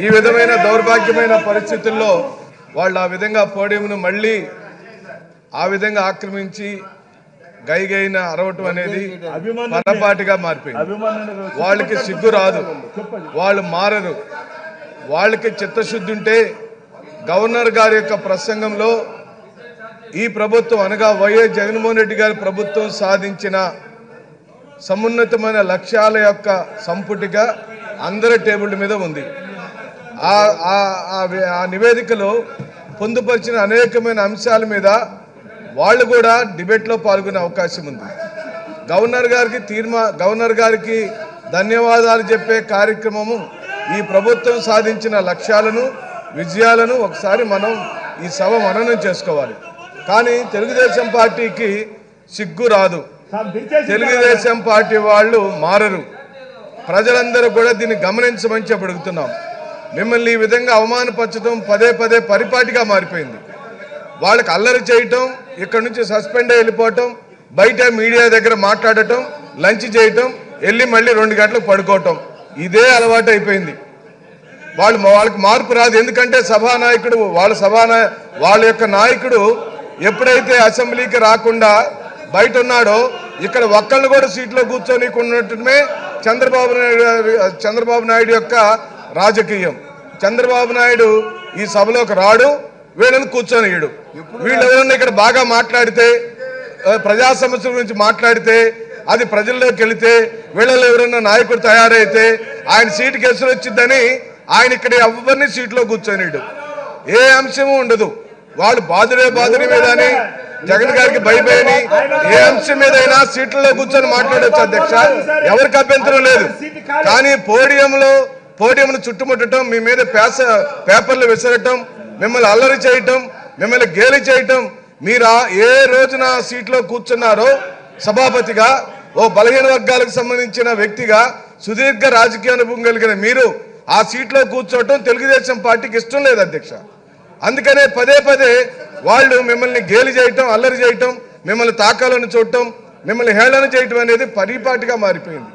ఈ విధమైన దౌర్భాగ్యమైన పరిస్థితుల్లో వాళ్ళు ఆ విధంగా పోడియంను మళ్ళీ ఆ విధంగా ఆక్రమించి గైగైన అరవటం అనేది పొరపాటుగా మారిపోయింది. వాళ్ళకి సిగ్గు రాదు, వాళ్ళు మారరు. వాళ్ళకి చిత్తశుద్ధి ఉంటే గవర్నర్ గారి యొక్క ప్రసంగంలో ఈ ప్రభుత్వం అనగా వైఎస్ జగన్మోహన్ రెడ్డి గారి ప్రభుత్వం సాధించిన సమున్నతమైన లక్ష్యాల యొక్క సంపుటిగా అందరి టేబుల్ మీద ఉంది. ఆ నివేదికలో పొందుపరిచిన అనేకమైన అంశాల మీద వాళ్ళు కూడా డిబేట్లో పాల్గొనే అవకాశం ఉంది. గవర్నర్ గారికి ధన్యవాదాలు చెప్పే కార్యక్రమము ఈ ప్రభుత్వం సాధించిన లక్ష్యాలను విజయాలను ఒకసారి మనం ఈ సభ మననం చేసుకోవాలి. కానీ తెలుగుదేశం పార్టీకి సిగ్గు రాదు, తెలుగుదేశం పార్టీ వాళ్ళు మారరు. ప్రజలందరూ కూడా దీన్ని గమనించమని చెప్పి అడుగుతున్నాం. మిమ్మల్ని ఈ విధంగా అవమానపరచడం పదే పదే పరిపాటిగా మారిపోయింది. వాళ్ళకి అల్లరి చేయటం, ఇక్కడ నుంచి సస్పెండ్ అయి వెళ్ళిపోవటం, బయట మీడియా దగ్గర మాట్లాడటం, లంచ్ చేయటం, వెళ్ళి మళ్ళీ 2 గంటలకు పడుకోవటం, ఇదే అలవాటు అయిపోయింది. వాళ్ళకి మార్పు రాదు. ఎందుకంటే సభానాయకుడు వాళ్ళ యొక్క నాయకుడు ఎప్పుడైతే అసెంబ్లీకి రాకుండా బయట ఉన్నాడో ఇక్కడ ఒక్కళ్ళు కూడా సీట్లో కూర్చొని ఉన్నట్టుమే చంద్రబాబు నాయుడు యొక్క రాజకీయం. చంద్రబాబు నాయుడు ఈ సభలోకి రాడు, వీళ్ళని కూర్చొనియడు. వీళ్ళు ఎవరన్నా ఇక్కడ బాగా మాట్లాడితే, ప్రజా సమస్యల గురించి మాట్లాడితే, అది ప్రజల్లోకి వెళితే, వీళ్ళలో ఎవరన్నా నాయకుడు తయారైతే ఆయన సీటుకి ఎసురు వచ్చిందని ఆయన ఇక్కడ ఎవరిని సీట్లో కూర్చొనియడు. ఏ అంశము ఉండదు. వాళ్ళు బాదురే మీద అని జగన్ గారికి భయపడి ఏ అంశం మీదైనా సీట్లలో కూర్చొని మాట్లాడవచ్చు అధ్యక్ష, ఎవరికి అభ్యంతరం లేదు. కానీ పోడియంను చుట్టుముట్టడం, మీ మీద పేపర్లు విసరటం, మిమ్మల్ని అల్లరి చేయటం, మిమ్మల్ని గేలి చేయటం, మీరు ఏ రోజున సీట్లో కూర్చున్నారో సభాపతిగా ఓ బలహీన వర్గాలకు సంబంధించిన వ్యక్తిగా సుదీర్ఘ రాజకీయ అనుభవం కలిగిన మీరు ఆ సీట్లో కూర్చోవటం తెలుగుదేశం పార్టీకి ఇష్టం లేదు అధ్యక్ష. అందుకనే పదే పదే వాళ్ళు మిమ్మల్ని గేలి చేయటం, అల్లరి చేయటం, మిమ్మల్ని తాకాలను చూడటం, మిమ్మల్ని హేళన చేయటం అనేది పరిపాటిగా మారిపోయింది.